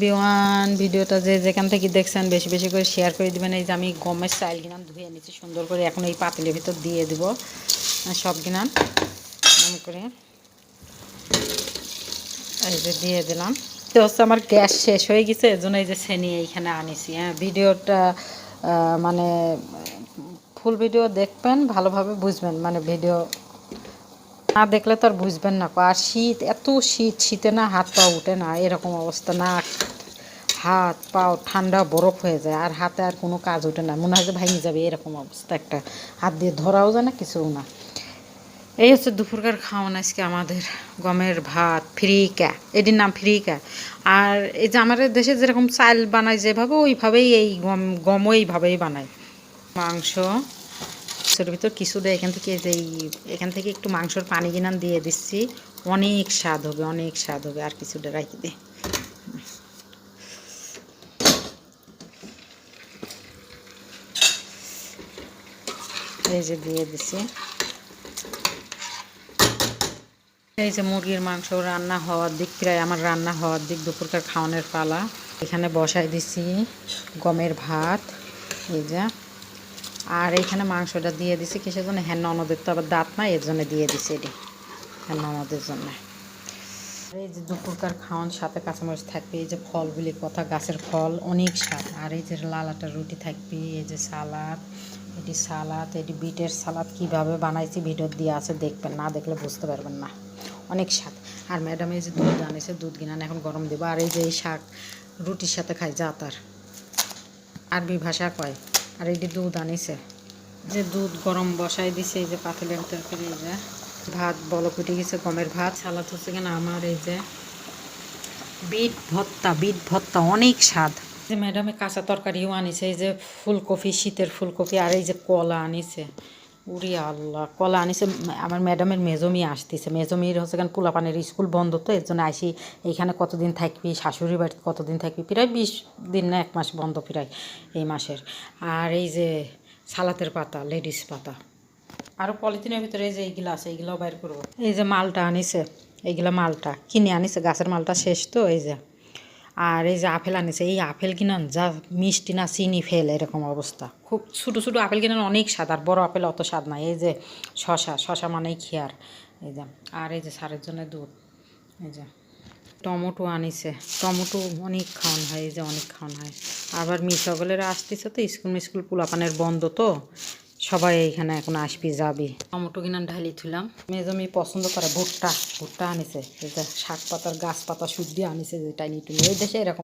বিওয়ান ভিডিওটা যে যেখান থেকে দেখছেন বেশি বেশি করে শেয়ার করে দিবেন। এই যে আমি গমের চাল গিনান ধুয়ে নিচ্ছি সুন্দর করে, এখন এই পাতিলের ভিতর দিয়ে দিব সব গিনান এমন করে। এই যে দিয়ে দিলাম। তো হচ্ছে আমার গ্যাস শেষ হয়ে গেছে, এর জন্য এই যে ছেনি এইখানে আনিছি। হ্যাঁ, ভিডিওটা মানে ফুল ভিডিও দেখবেন, ভালোভাবে বুঝবেন, মানে ভিডিও না দেখলে তো আর বুঝবেন না। আর শীত, এত শীত, শীতে না হাত পা উঠে না, এরকম অবস্থা। না হাত পাও ঠান্ডা বরফ হয়ে যায়, আর হাতে আর কোনো কাজ ওঠে না, মনে হয় যে ভেঙে যাবে, এরকম অবস্থা। একটা হাত দিয়ে ধরাও যায় না, কিছুও না। এই হচ্ছে দুপুরকার খাওয়ান আজকে আমাদের। গমের ভাত, ফ্রিকা, এটির নাম ফ্রিকা। আর এই যে আমাদের দেশে যেরকম চাল বানায় যেভাবে, ওইভাবেই এই গমও এইভাবেই বানায়। মাংস মাংসের ভিতর কিছু দেয় এখান থেকে, যে এখান থেকে একটু মাংসর পানি গিনান দিয়ে দিচ্ছি। অনেক স্বাদ হবে, অনেক স্বাদ হবে। আর কিছুটা রাখি দিই। এই যে দিয়ে দিছি। এই যে মুরগির মাংস রান্না হওয়ার দিক, প্রায় আমার রান্না হওয়ার দিক, দুপুরকার খাওয়ানোর পালা। এখানে বসাই দিছি গমের ভাত, এই যে। আর এইখানে মাংসটা দিয়ে দিছি কিসের জন্য, হ্যাঁ ননদের তো আবার দাঁত না, এর জন্য দিয়ে দিছি এটি, হ্যাঁ ননদের জন্য। এই যে দুপুরকার খাওয়ান, সাথে কাঁচামরিচ থাকবে, এই যে ফলগুলি কথা, গাছের ফল, অনেক স্বাদ। আর এই যে লালাটা রুটি থাকবে, এই যে সালাদ, এটি বিটের সালাদ। কীভাবে বানাইছি ভিডিও দিয়ে আছে, দেখবেন, না দেখলে বুঝতে পারবেন না, অনেক স্বাদ। আর ম্যাডাম এই যে দুধ আনেছে, দুধ কিনান এখন গরম দেবো। আর এই যে এই শাক রুটির সাথে খাই, যা তার আরবি ভাষা কয়। আর এই যে দুধ আনিছে, যে দুধ গরম বসাই দিছে, এই যে পাতিলের ভিতর করে। এই যে ভাত বলক উঠে গেছে, গমের ভাত। সালাদ হচ্ছে কিনা আমার, এই যে বিট ভর্তা অনেক স্বাদ। যে ম্যাডামে কাঁচা তরকারিও আনিছে, এই যে ফুলকপি, শীতের ফুলকপি। আর এই যে কলা আনিছে, উড়ি আল্লাহ, কলা আনিছে। আমার ম্যাডামের মেজমি আসতেছে, মেজমির হচ্ছে কেন পোলাপানের স্কুল বন্ধ, তো এর জন্য আসি। এইখানে কতদিন থাকবি, শাশুড়ি বাড়িতে কতদিন থাকবি, প্রায় 20 দিন না 1 মাস বন্ধ প্রায় এই মাসের। আর এই যে সালাতের পাতা, লেডিস পাতা। আরও পলিথিনের ভিতরে এই যে এইগুলো আছে, এইগুলোও বাইর করবো। এই যে মালটা আনিছে, এইগুলো মালটা কিনে আনিছে, গাছের মালটা শেষ তো, এই যে। আর এই যে আপেল আনিছে, এই আপেল কিনান যা মিষ্টি না, চিনি ফেল, এরকম অবস্থা। খুব ছোটো ছোটো আপেল কিনান অনেক স্বাদ, আর বড় আপেল অত স্বাদ নাই। এই যে শশা মানেই খেয়ার, এই যে। আর এই যে সারের জন্য দুধ, এই যে। টমেটো আনিছে, টমেটো অনেক খাওয়ান হয়, এই যে অনেক খাওয়ান হয়। আবার মিশগলেরা আসতেছে তো, স্কুল পোলাপানের বন্ধ তো, সবাই এইখানে এখন আসবি যাবি। টমেটো কিনা ঢালি থুলাম। মেজমি পছন্দ করে ভুট্টা, ভুট্টা আনিছে, এই যে শাক পাতার গাছ পাতা শুদ্ধি আনিছে, যেটা নিটুনি এই দেশে এরকম।